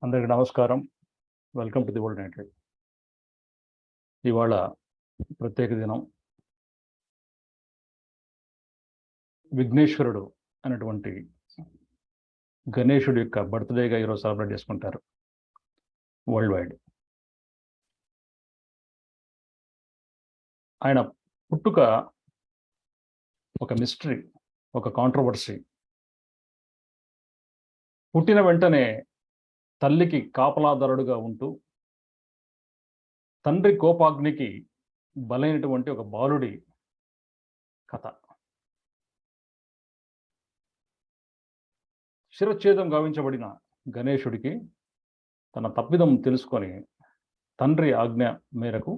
అందరికీ నమస్కారం. Welcome to the world night. ఇవాళ ప్రత్యేక దినం. విఘ్నేశ్వరుడు అనేటువంటి గణేశుడి యొక్క బర్త్డేగా ఈరోజు సెలబ్రేట్ చేసుకుంటారు వరల్డ్ వైడ్. ఆయన పుట్టుక ఒక మిస్టరీ, ఒక కాంట్రవర్సీ. పుట్టిన వెంటనే తల్లికి కాపలాదారుడుగా ఉంటూ తండ్రి కోపాగ్నికి బలైనటువంటి ఒక బాలుడి కథ. శిరచ్ఛేదం గావించబడిన గణేశుడికి తన తప్పిదం తెలుసుకొని తండ్రి ఆజ్ఞ మేరకు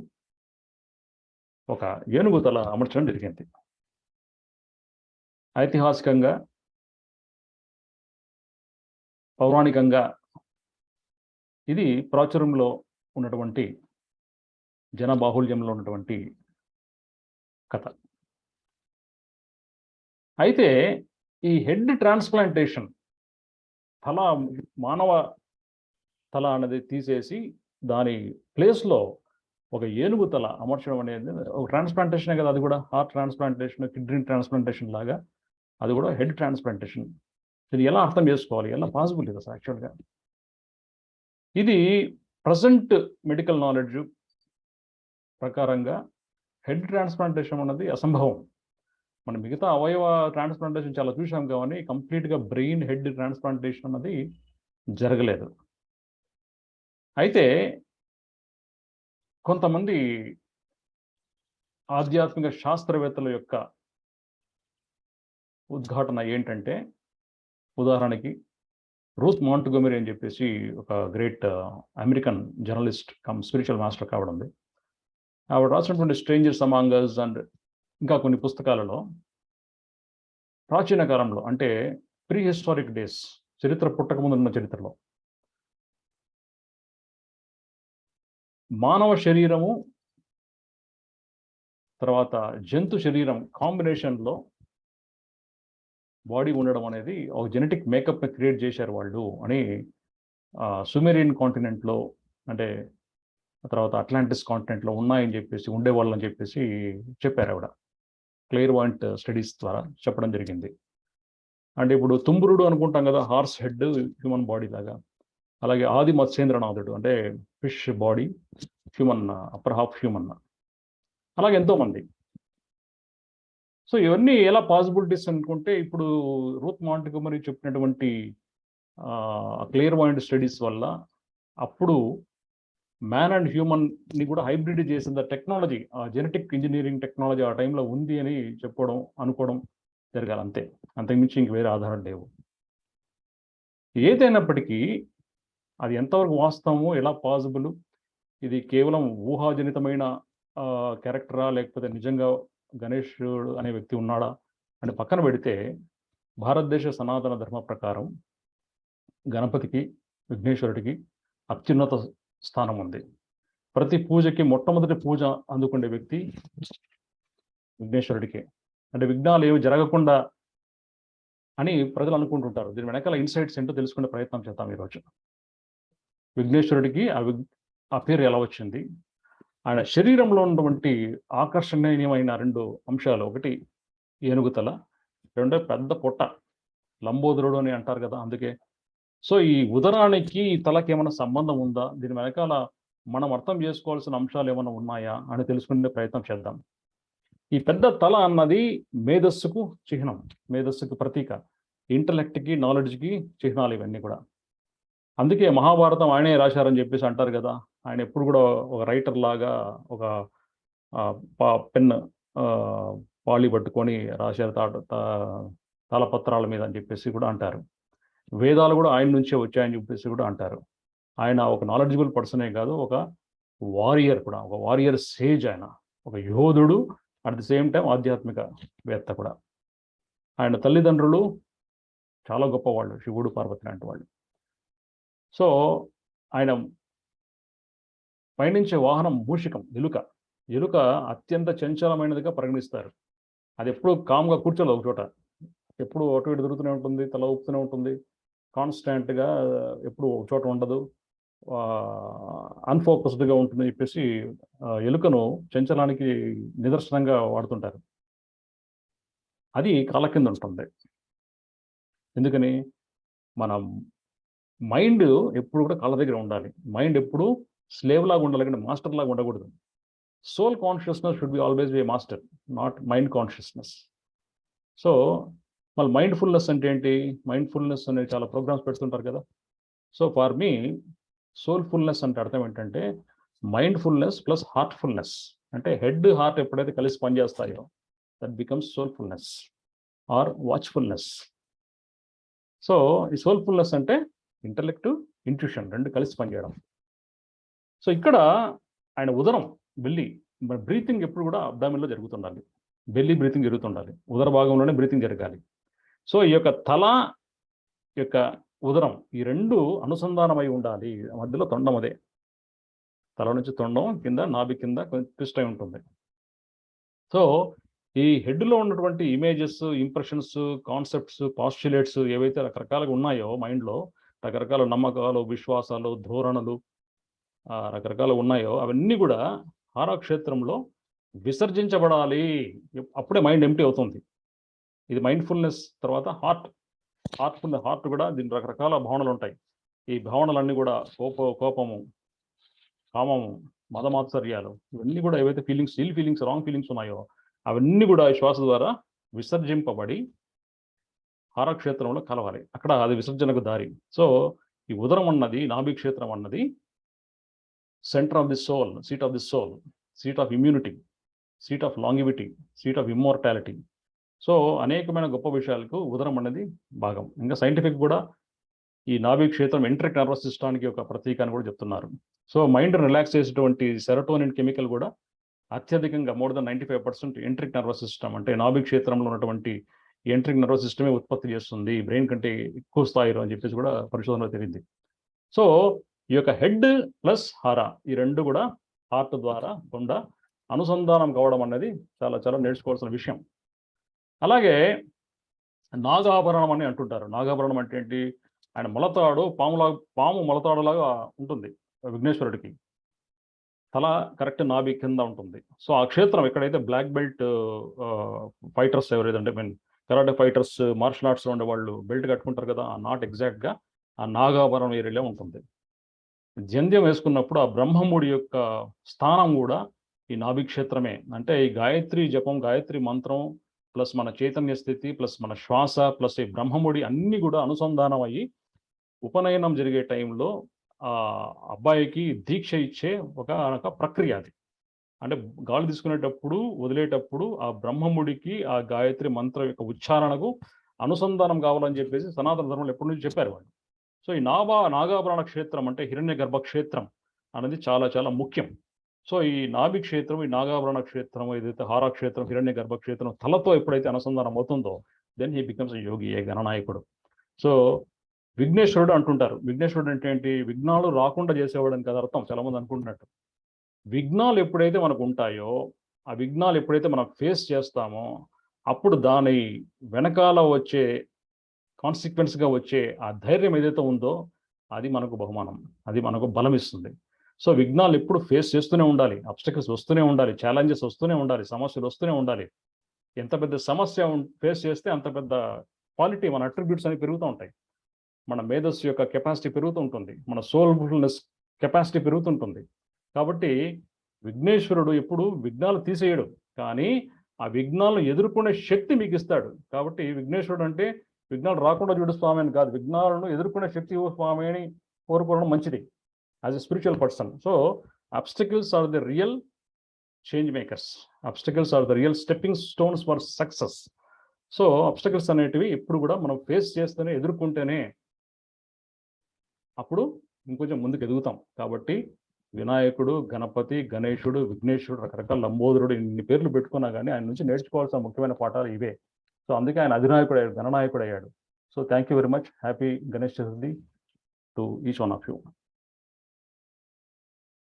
ఒక ఏనుగు తల అమర్చడం జరిగింది. ఐతిహాసికంగా, పౌరాణికంగా ఇది ప్రాచుర్యంలో ఉన్నటువంటి, జనబాహుళ్యంలో ఉన్నటువంటి కథ. అయితే ఈ హెడ్ ట్రాన్స్ప్లాంటేషన్, తల, మానవ తల అనేది తీసేసి దాని ప్లేస్లో ఒక ఏనుగు తల అమర్చడం అనేది ఒక ట్రాన్స్ప్లాంటేషనే కదా. అది కూడా హార్ట్ ట్రాన్స్ప్లాంటేషన్, కిడ్నీ ట్రాన్స్ప్లాంటేషన్ లాగా అది కూడా హెడ్ ట్రాన్స్ప్లాంటేషన్. ఇది ఎలా అర్థం చేసుకోవాలి, ఎలా పాసిబుల్ ఇది అసలు యాక్చువల్గా? ఇది ప్రజెంట్ మెడికల్ నాలెడ్జ్ ప్రకారంగా హెడ్ ట్రాన్స్ప్లాంటేషన్ అన్నది అసంభవం. మనం మిగతా అవయవ ట్రాన్స్ప్లాంటేషన్ చాలా చూసాం, కానీ కంప్లీట్గా బ్రెయిన్ హెడ్ ట్రాన్స్ప్లాంటేషన్ అన్నది జరగలేదు. అయితే కొంతమంది ఆధ్యాత్మిక శాస్త్రవేత్తల యొక్క ఉద్ఘాటన ఏంటంటే, ఉదాహరణకి రూత్ మాంట్గోమరీ అని చెప్పేసి ఒక great American journalist cum spiritual master కావడంది. ఆవిడ రాసినటువంటి స్ట్రేంజర్స్ అమాంగ్ us అండ్ ఇంకా కొన్ని పుస్తకాలలో ప్రాచీన కాలంలో, అంటే ప్రీ హిస్టారిక్ డేస్, చరిత్ర పుట్టకముందు ఉన్న చరిత్రలో మానవ శరీరము తర్వాత జంతు శరీరం కాంబినేషన్లో బాడీ ఉండడం అనేది ఒక జెనెటిక్ మేకప్ని క్రియేట్ చేశారు వాళ్ళు అని సుమేరియన్ కాంటినెంట్లో, అంటే తర్వాత అట్లాంటిస్ కాంటినెంట్లో ఉన్నాయని చెప్పేసి, ఉండేవాళ్ళు అని చెప్పేసి చెప్పారు ఆవిడ. క్లియర్వాయింట్ స్టడీస్ ద్వారా చెప్పడం జరిగింది. అంటే ఇప్పుడు తుంబురుడు అనుకుంటాం కదా, హార్స్ హెడ్ హ్యూమన్ బాడీ లాగా. అలాగే ఆది మత్స్యేంద్రనాథుడు అంటే fish body, human upper half human. అలాగే ఎంతోమంది. సో ఇవన్నీ ఎలా పాసిబిలిటీస్ అనుకుంటే, ఇప్పుడు రూత్ మాంట్గోమరీ చెప్పినటువంటి క్లియర్వాయింట్ స్టడీస్ వల్ల అప్పుడు మ్యాన్ అండ్ హ్యూమన్ని కూడా హైబ్రిడ్ చేసిన టెక్నాలజీ, ఆ జెనెటిక్ ఇంజనీరింగ్ టెక్నాలజీ ఆ టైంలో ఉంది అని చెప్పడం, అనుకోవడం జరగాలి అంతే. అంతకుమించి ఇంక వేరే ఆధారాలు లేవు. ఏదైనప్పటికీ అది ఎంతవరకు వాస్తవమో, ఎలా పాసిబుల్, ఇది కేవలం ఊహాజనితమైన క్యారెక్టరా లేకపోతే నిజంగా గణేశుడు అనే వ్యక్తి ఉన్నాడా అని పక్కన పెడితే, భారతదేశ సనాతన ధర్మ ప్రకారం గణపతికి, విఘ్నేశ్వరుడికి అత్యున్నత స్థానం ఉంది. ప్రతి పూజకి మొట్టమొదటి పూజ అందుకునే వ్యక్తి విఘ్నేశ్వరుడికే. అంటే విఘ్నాలు ఏమి జరగకుండా అని ప్రజలు అనుకుంటుంటారు. దీని వెనకాల ఇన్సైట్స్ ఏంటో తెలుసుకునే ప్రయత్నం చేద్దాం ఈరోజు. విఘ్నేశ్వరుడికి ఆ పేరు ఎలా వచ్చింది, ఆయన శరీరంలో ఉన్నటువంటి ఆకర్షణీయమైన రెండు అంశాలు, ఒకటి ఏనుగుతల, రెండో పెద్ద పొట్ట, లంబోదరుడు అని అంటారు కదా, అందుకే. సో ఈ ఉదరానికి ఈ తలకి ఏమైనా సంబంధం ఉందా, దీని వెనకాల మనం అర్థం చేసుకోవాల్సిన అంశాలు ఏమైనా ఉన్నాయా అని తెలుసుకునే ప్రయత్నం చేద్దాం. ఈ పెద్ద తల అన్నది మేధస్సుకు చిహ్నం, మేధస్సుకు ప్రతీక, ఇంటలెక్ట్కి, నాలెడ్జ్కి చిహ్నాలు ఇవన్నీ కూడా. అందుకే మహాభారతం ఆయనే రాశారని చెప్పేసి అంటారు కదా. ఆయన ఎప్పుడు కూడా ఒక రైటర్ లాగా ఒక పెన్ పాళి పట్టుకొని రాశారు తాళపత్రాల మీద అని చెప్పేసి కూడా అంటారు. వేదాలు కూడా ఆయన నుంచే వచ్చాయని చెప్పేసి కూడా అంటారు. ఆయన ఒక నాలెడ్జబుల్ పర్సనే కాదు, ఒక వారియర్ కూడా, ఒక వారియర్ సేజ్. ఆయన ఒక యోధుడు, అట్ ది సేమ్ టైం ఆధ్యాత్మిక వేత్త కూడా. ఆయన తల్లిదండ్రులు చాలా గొప్పవాళ్ళు, శివుడు, పార్వతి లాంటి వాళ్ళు. సో ఆయన పయనించే వాహనం మూషికం, ఎలుక. ఎలుక అత్యంత చంచలమైనదిగా పరిగణిస్తారు. అది ఎప్పుడు కామ్గా కూర్చోలేదు ఒక చోట, ఎప్పుడు అటు ఇటు తిరుగుతూనే ఉంటుంది, తల ఊపుతూనే ఉంటుంది. కాన్స్టాంట్గా ఎప్పుడు ఒక చోట ఉండదు, అన్ఫోకస్డ్గా ఉంటుందని చెప్పేసి ఎలుకను చంచలానికి నిదర్శనంగా వాడుతుంటారు. అది కాళ్ళ కింద ఉంటుంది. ఎందుకని? మన మైండ్ ఎప్పుడు కూడా కాళ్ళ దగ్గర ఉండాలి. మైండ్ ఎప్పుడు స్లేవ్ లాగా ఉండాలి, కానీ మాస్టర్ లాగా ఉండకూడదు. Soul consciousness should be always be master, not mind consciousness. So మళ్ళీ మైండ్ఫుల్నెస్ అంటే ఏంటి? మైండ్ఫుల్నెస్ అనేది చాలా ప్రోగ్రామ్స్ పెడుతుంటారు కదా. సో ఫార్ మీ సోల్ఫుల్నెస్ అంటే అర్థం ఏంటంటే మైండ్ఫుల్నెస్ ప్లస్ హార్ట్ఫుల్నెస్. అంటే హెడ్ హార్ట్ ఎప్పుడైతే కలిసి పనిచేస్తాయో that becomes soulfulness or watchfulness. So ఈ సోల్ఫుల్నెస్ అంటే ఇంటలెక్ట్, ఇంట్యూషన్ రెండు కలిసి పనిచేయడం. సో ఇక్కడ ఆయన ఉదరం బెల్లి బ్రీతింగ్ ఎప్పుడు కూడా అబ్డామిన్లో జరుగుతుండాలి, బెల్లి బ్రీతింగ్ జరుగుతుండాలి, ఉదర భాగంలోనే బ్రీతింగ్ జరగాలి. సో ఈ యొక్క తల యొక్క ఉదరం ఈ రెండు అనుసంధానమై ఉండాలి. మధ్యలో తొండం, అదే తల నుంచి తొండం కింద నాభి కింద కొంచెం ట్విస్ట్ అయి ఉంటుంది. సో ఈ హెడ్లో ఉన్నటువంటి ఇమేజెస్, ఇంప్రెషన్స్, కాన్సెప్ట్స్, పాస్చులేట్స్ ఏవైతే రకరకాలుగా ఉన్నాయో మైండ్లో, రకరకాల నమ్మకాలు, విశ్వాసాలు, ధోరణులు రకరకాలు ఉన్నాయో అవన్నీ కూడా హారాక్షేత్రంలో విసర్జించబడాలి. అప్పుడే మైండ్ ఎంప్టీ అవుతుంది. ఇది మైండ్ఫుల్నెస్. తర్వాత హార్ట్ కూడా దీని రకరకాల భావనలు ఉంటాయి. ఈ భావనలన్నీ కూడా కోపము, కామము, మదమాత్సర్యాలు ఇవన్నీ కూడా ఏవైతే ఫీలింగ్స్, ఇల్ ఫీలింగ్స్, రాంగ్ ఫీలింగ్స్ ఉన్నాయో అవన్నీ కూడా ఈ శ్వాస ద్వారా విసర్జింపబడి హారక్షేత్రంలో కలవాలి. అక్కడ అది విసర్జనకు దారి. సో ఈ ఉదరం అన్నది, నాభి క్షేత్రం అన్నది centre of the soul, seat of the soul, seat of immunity, seat of longevity, seat of immortality. So అనేకమైన గొప్ప విషయాలకు ఉదరం అనేది భాగం. ఇంకా సైంటిఫిక్ కూడా ఈ నాభి క్షేత్రం ఎంట్రిక్ నర్వస్ సిస్టానికి ఒక ప్రతీక అని కూడా చెప్తున్నారు. సో మైండ్ రిలాక్స్ చేసేటువంటి సెరోటోనిన్ కెమికల్ కూడా అత్యధికంగా more than 95% enteric nervous system అంటే నాభి క్షేత్రంలో ఉన్నటువంటి ఎంట్రిక్ నర్వస్ సిస్టమే ఉత్పత్తి చేస్తుంది బ్రెయిన్ కంటే ఎక్కువ స్థాయిలో అని చెప్పేసి కూడా పరిశోధనలో తెలిసింది. సో ఈ యొక్క హెడ్ ప్లస్ హారా ఈ రెండు కూడా హార్ట్ ద్వారా గుండా అనుసంధానం కావడం అనేది చాలా చాలా నేర్చుకోవాల్సిన విషయం. అలాగే నాగాభరణం అని అంటుంటారు. నాగాభరణం అంటే ఏంటి? ఆయన మొలతాడు పాము మొలతాడులాగా ఉంటుంది విఘ్నేశ్వరుడికి. తల కరెక్ట్ నాభి కింద ఉంటుంది. సో ఆ క్షేత్రం ఎక్కడైతే బ్లాక్ బెల్ట్ ఫైటర్స్ ఎవరైతే అంటే మీన్ కరాటే ఫైటర్స్, మార్షల్ ఆర్ట్స్లో ఉండే వాళ్ళు బెల్ట్ కట్టుకుంటారు కదా, ఆ నాట్ ఎగ్జాక్ట్గా ఆ నాగాభరణం ఏరియాలో ఉంటుంది. జంధ్యం వేసుకున్నప్పుడు ఆ బ్రహ్మముడి యొక్క స్థానం కూడా ఈ నాభి క్షేత్రమే. అంటే ఈ గాయత్రి జపం, గాయత్రి మంత్రం ప్లస్ మన చైతన్య స్థితి ప్లస్ మన శ్వాస ప్లస్ ఈ బ్రహ్మముడి అన్నీ కూడా అనుసంధానం అయ్యి ఉపనయనం జరిగే టైంలో ఆ అబ్బాయికి దీక్ష ఇచ్చే ఒక ప్రక్రియ అది. అంటే గాలి తీసుకునేటప్పుడు, వదిలేటప్పుడు ఆ బ్రహ్మముడికి ఆ గాయత్రి మంత్రం యొక్క ఉచ్చారణకు అనుసంధానం కావాలని చెప్పేసి సనాతన ధర్మంలో ఎప్పటి నుంచి చెప్పారు వాళ్ళు. సో ఈ నాగాభరణ క్షేత్రం అంటే హిరణ్య గర్భ క్షేత్రం అనేది చాలా చాలా ముఖ్యం. సో ఈ నాభి క్షేత్రం, ఈ నాగాభరణ క్షేత్రం, ఏదైతే హారాక్షేత్రం, హిరణ్య గర్భ క్షేత్రం తలతో ఎప్పుడైతే అనుసంధానం అవుతుందో దెన్ హీ బికమ్స్ యోగి, ఏ గణనాయకుడు. సో విఘ్నేశ్వరుడు అంటుంటారు. విఘ్నేశ్వరుడు అంటే ఏంటి? విఘ్నాలు రాకుండా చేసేవాడు అని కదా అర్థం. చాలా మంది అనుకుంటున్నట్టు. విఘ్నాలు ఎప్పుడైతే మనకు ఉంటాయో, ఆ విఘ్నాలు ఎప్పుడైతే మనం ఫేస్ చేస్తామో అప్పుడు దాని వెనకాల వచ్చే కాన్సిక్వెన్స్గా వచ్చే ఆ ధైర్యం ఏదైతే ఉందో అది మనకు బహుమానం, అది మనకు బలం ఇస్తుంది. సో విఘ్నాలు ఎప్పుడు ఫేస్ చేస్తూనే ఉండాలి, అబ్స్టకల్స్ వస్తూనే ఉండాలి, ఛాలెంజెస్ వస్తూనే ఉండాలి, సమస్యలు వస్తూనే ఉండాలి. ఎంత పెద్ద సమస్య ఫేస్ చేస్తే అంత పెద్ద క్వాలిటీ, మన అట్రిబ్యూట్స్ అనేవి పెరుగుతూ ఉంటాయి. మన మేధస్సు యొక్క కెపాసిటీ పెరుగుతూ ఉంటుంది, మన సోల్ఫుల్నెస్ కెపాసిటీ పెరుగుతుంటుంది. కాబట్టి విఘ్నేశ్వరుడు ఎప్పుడు విఘ్నాలు తీసేయడు, కానీ ఆ విఘ్నాలను ఎదుర్కొనే శక్తి మీకు ఇస్తాడు. కాబట్టి విఘ్నేశ్వరుడు అంటే విఘ్నాలు రాకుండా చూడు స్వామి అని కాదు, విఘ్నాలను ఎదుర్కొనే శక్తి స్వామి అని కోరుకోవడం మంచిది as a spiritual person. So obstacles are the real change makers, obstacles are the real stepping stones for success. So obstacles అనేటివి ఎప్పుడు కూడా మనం ఫేస్ చేస్తేనే, ఎదుర్కొంటేనే అప్పుడు ఇంకొంచెం ముందుకు ఎదుగుతాం. కాబట్టి వినాయకుడు, గణపతి, గణేశుడు, విఘ్నేశ్వరుడు, రకరకాల లంబోదరుడు ఇన్ని పేర్లు పెట్టుకున్నా కానీ ఆయన నుంచి నేర్చుకోవాల్సిన ముఖ్యమైన పాఠాలు ఇవే. సో అందుకే ఆయన అధినాయకుడు అయ్యాడు, గణనాయకుడు అయ్యాడు. So thank you very much. Happy Ganesh Chaturthi to each one of you.